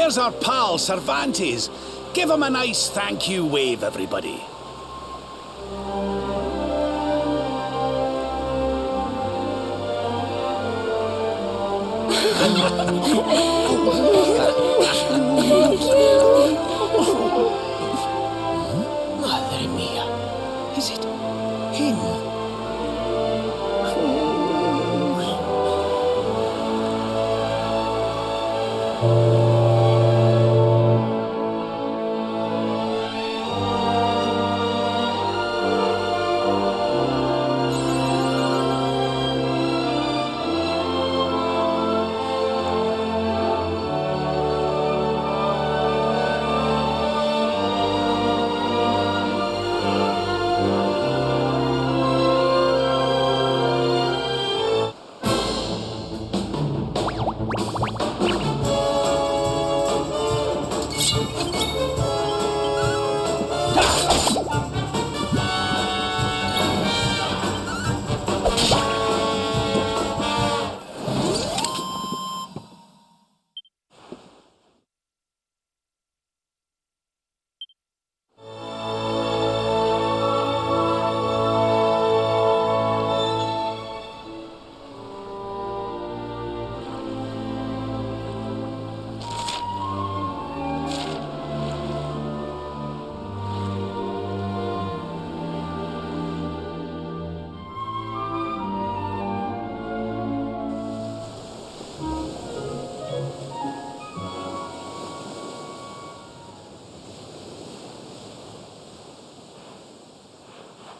Here's our pal, Cervantes. Give him a nice thank you wave, everybody. Madre mía. Is it him?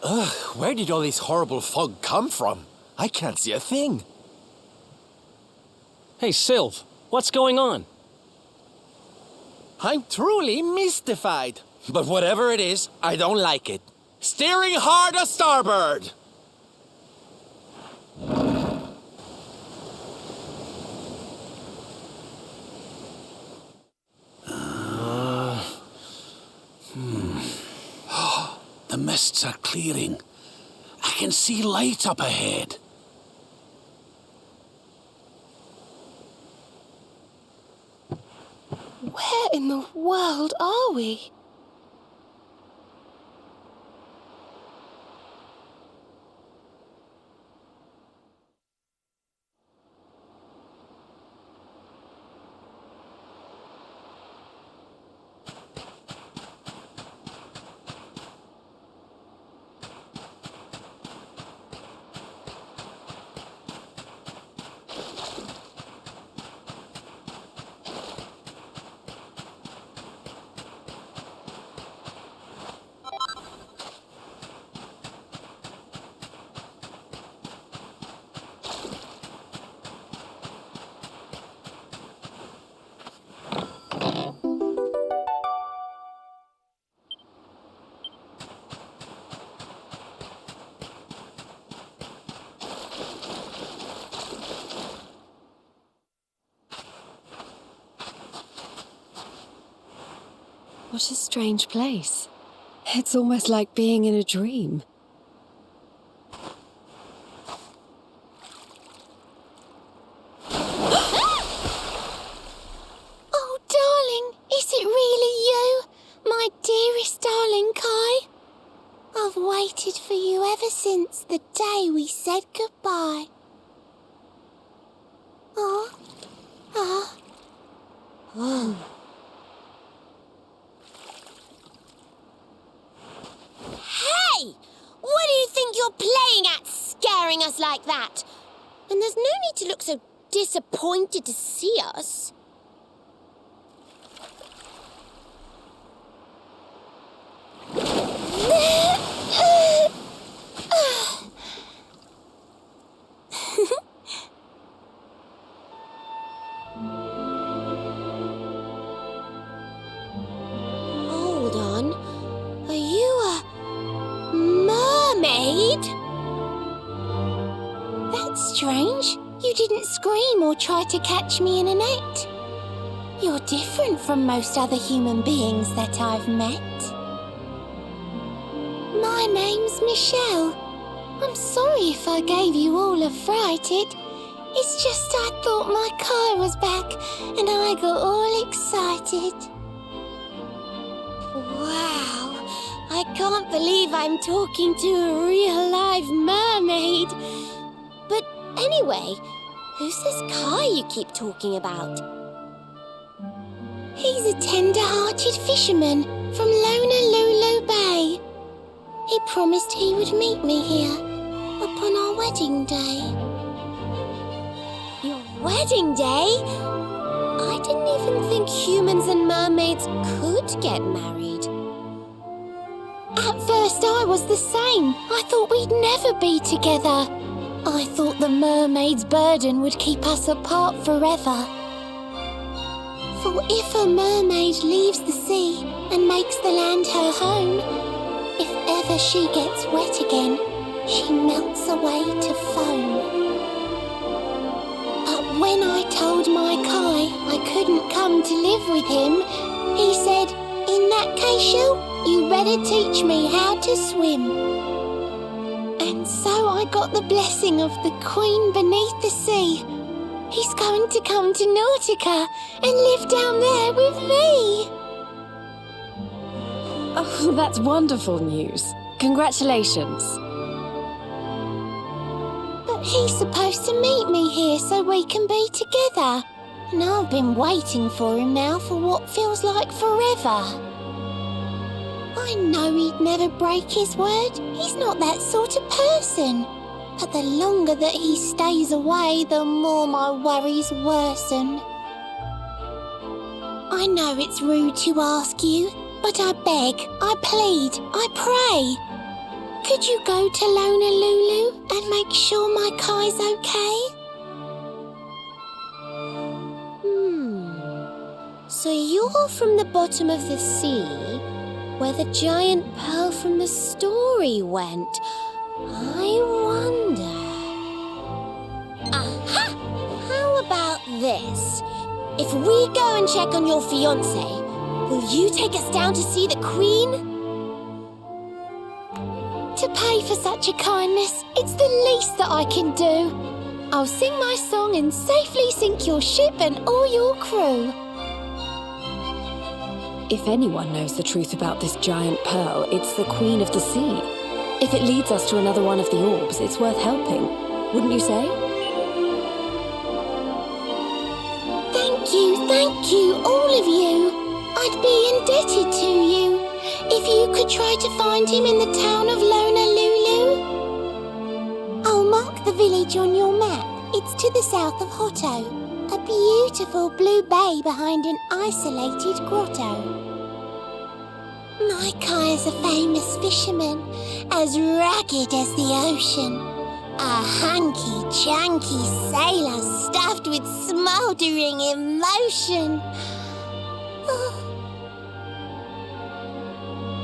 Ugh, where did all this horrible fog come from? I can't see a thing. Hey, Sylv, what's going on? I'm truly mystified. But whatever it is, I don't like it. Steering hard a starboard! The mists are clearing. I can see light up ahead. Where in the world are we? What a strange place. It's almost like being in a dream. Oh, darling, is it really you? My dearest darling Kai? I've waited for you ever since the day we said goodbye. Oh. Hey! What do you think you're playing at, scaring us like that? And there's no need to look so disappointed to see us. Hold on. Are you a mermaid? That's strange. You didn't scream or try to catch me in a net. You're different from most other human beings that I've met. My name's Michelle. I'm sorry if I gave you all a fright. It's just I thought my Kai was back and I got all excited. Wow, I can't believe I'm talking to a real live mermaid. But anyway, who's this Kai you keep talking about? He's a tender-hearted fisherman from Lonalulu Bay. He promised he would meet me here upon our wedding day. Your wedding day? I didn't even think humans and mermaids could get married. At first I was the same. I thought we'd never be together. I thought the mermaid's burden would keep us apart forever. For if a mermaid leaves the sea and makes the land her home, if ever she gets wet again, she melts away to foam. But when I told my Kai I couldn't come to live with him, he said, "In that case, you better teach me how to swim." And so I got the blessing of the Queen beneath the sea. He's going to come to Nautica and live down there with me. Oh, that's wonderful news. Congratulations. But he's supposed to meet me here so we can be together. And I've been waiting for him now for what feels like forever. I know he'd never break his word. He's not that sort of person. But the longer that he stays away, the more my worries worsen. I know it's rude to ask you, but I beg, I plead, I pray. Could you go to Lonalulu and make sure my Kai's okay? So you're from the bottom of the sea, where the giant pearl from the story went. I wonder... Aha! How about this? If we go and check on your fiancé, will you take us down to see the Queen? To pay for such a kindness, it's the least that I can do. I'll sing my song and safely sink your ship and all your crew. If anyone knows the truth about this giant pearl, it's the Queen of the Sea. If it leads us to another one of the orbs, it's worth helping. Wouldn't you say? Thank you, all of you. I'd be indebted to you if you could try to find him in the town of Lonalulu. I'll mark the village on your map. It's to the south of Hotto, a beautiful blue bay behind an isolated grotto. My Kai is a famous fisherman, as rugged as the ocean. A hanky-janky sailor stuffed with smouldering emotion.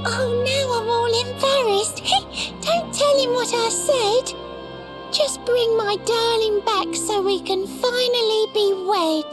Oh, now I'm all embarrassed. Don't tell him what I said. Just bring my darling back so we can finally be wed.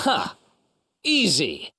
Ha! Easy.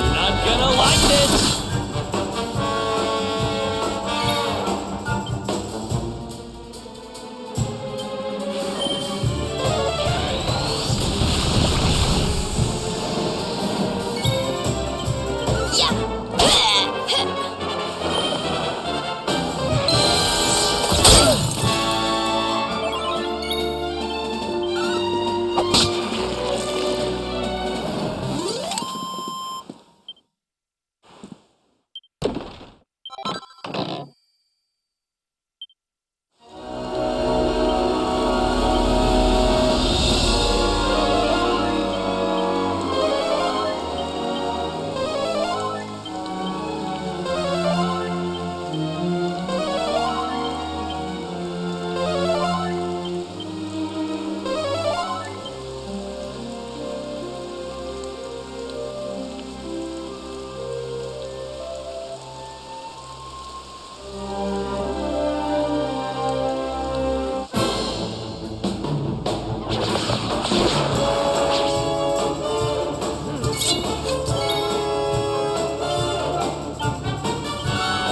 You're not gonna like this!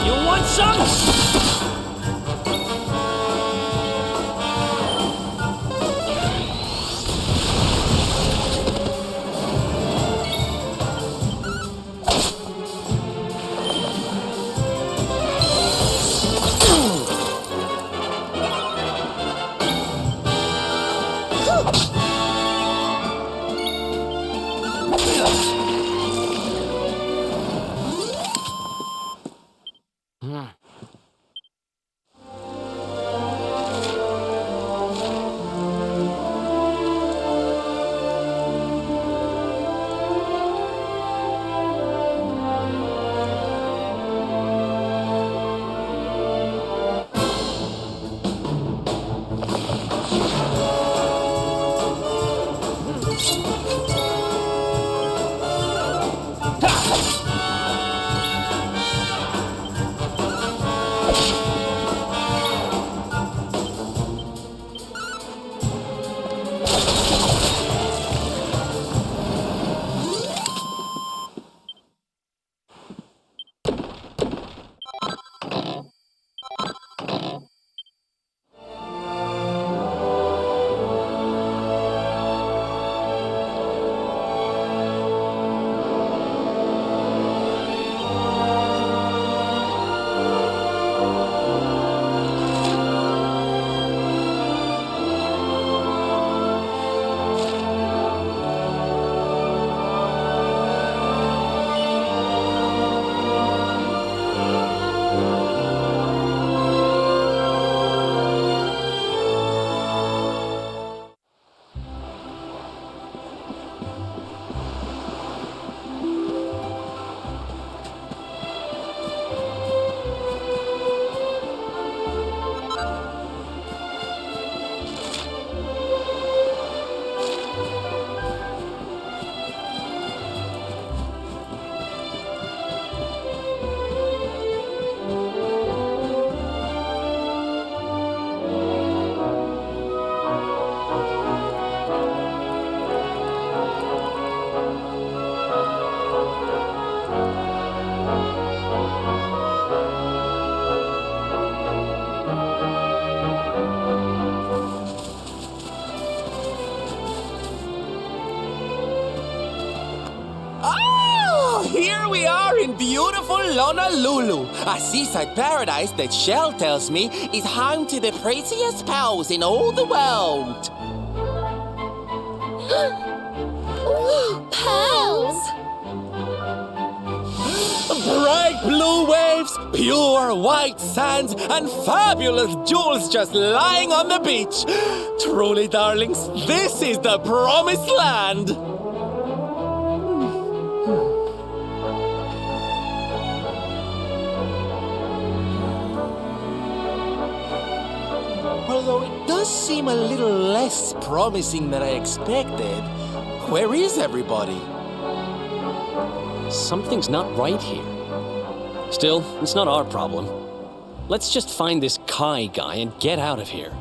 You want some? here we are in beautiful Lonalulu, a seaside paradise that Shell tells me is home to the prettiest pearls in all the world. Pearls! Bright blue waves, pure white sands, and fabulous jewels just lying on the beach. Truly, darlings, this is the promised land. Although it does seem a little less promising than I expected, where is everybody? Something's not right here. Still, it's not our problem. Let's just find this Kai guy and get out of here.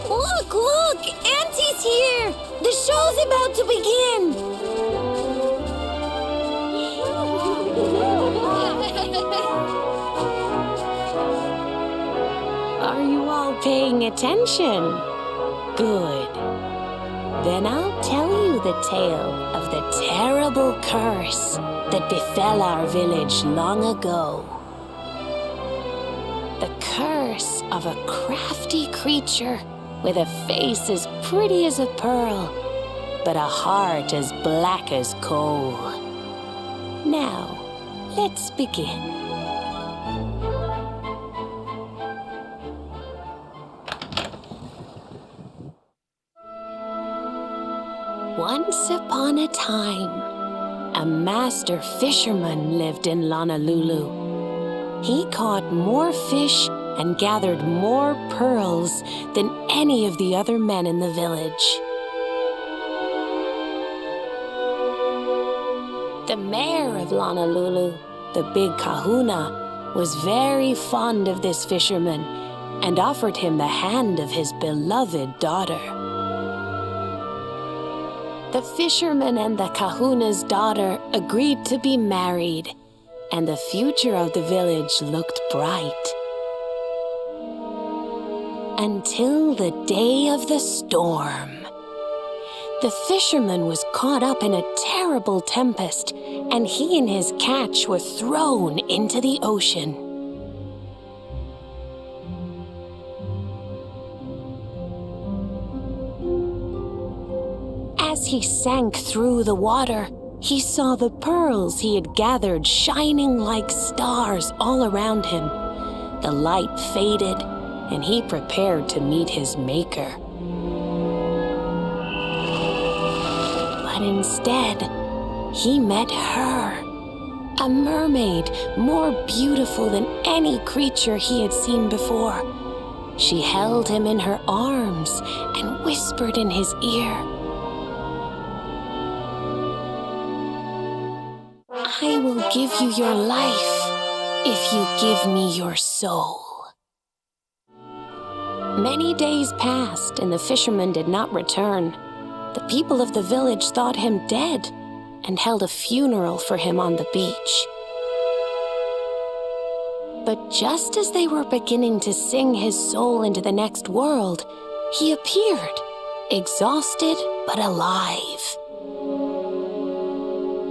Look, look! Auntie's here! The show's about to begin! Are you all paying attention? Good. Then I'll tell you the tale of the terrible curse that befell our village long ago. The curse of a crafty creature with a face as pretty as a pearl, but a heart as black as coal. Now, let's begin. Once upon a time, a master fisherman lived in Lonalulu. He caught more fish and gathered more pearls than any of the other men in the village. The mayor of Lonalulu, the big kahuna, was very fond of this fisherman and offered him the hand of his beloved daughter. The fisherman and the kahuna's daughter agreed to be married, and the future of the village looked bright. Until the day of the storm. The fisherman was caught up in a terrible tempest, and he and his catch were thrown into the ocean. As he sank through the water, he saw the pearls he had gathered shining like stars all around him. The light faded, and he prepared to meet his maker. But instead, he met her, a mermaid more beautiful than any creature he had seen before. She held him in her arms and whispered in his ear, "I will give you your life if you give me your soul." Many days passed, and the fisherman did not return. The people of the village thought him dead and held a funeral for him on the beach. But just as they were beginning to sing his soul into the next world, he appeared, exhausted but alive.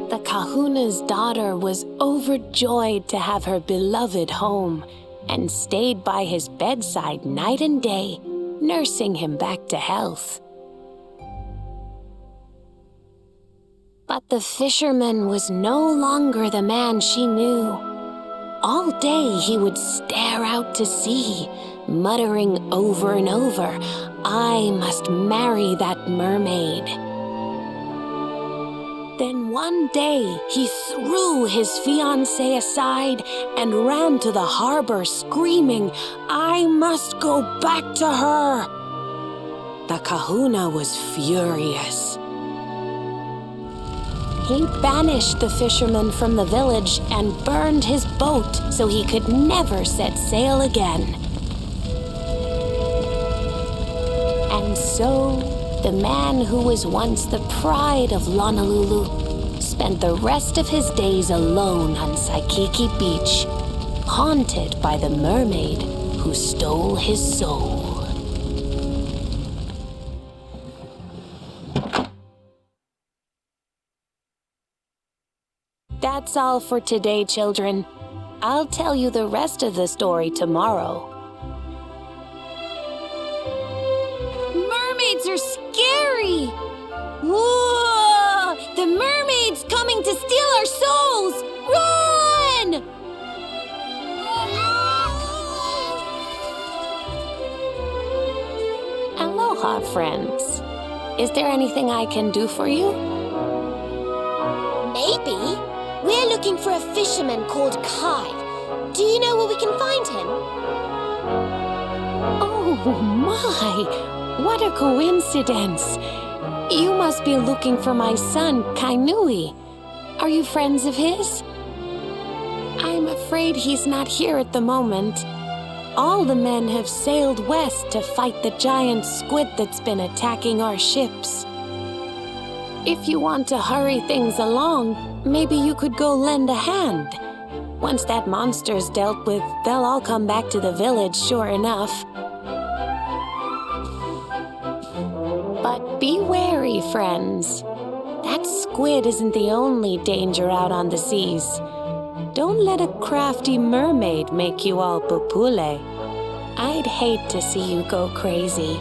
The kahuna's daughter was overjoyed to have her beloved home and stayed by his bedside night and day, nursing him back to health. But the fisherman was no longer the man she knew. All day he would stare out to sea, muttering over and over, "I must marry that mermaid." Then one day, he threw his fiancée aside and ran to the harbor screaming, "I must go back to her!" The kahuna was furious. He banished the fisherman from the village and burned his boat so he could never set sail again. And so, the man who was once the pride of Lonalulu spent the rest of his days alone on Saikiki Beach, haunted by the mermaid who stole his soul. That's all for today, children. I'll tell you the rest of the story tomorrow. Mermaids are scary! Whoa! The mermaid's coming to steal our souls! Run! Aloha, friends. Is there anything I can do for you? Maybe. We're looking for a fisherman called Kai. Do you know where we can find him? Oh my! What a coincidence! You must be looking for my son, Kainui. Are you friends of his? I'm afraid he's not here at the moment. All the men have sailed west to fight the giant squid that's been attacking our ships. If you want to hurry things along, maybe you could go lend a hand. Once that monster's dealt with, they'll all come back to the village, sure enough. But be wary, friends. That squid isn't the only danger out on the seas. Don't let a crafty mermaid make you all pupule. I'd hate to see you go crazy.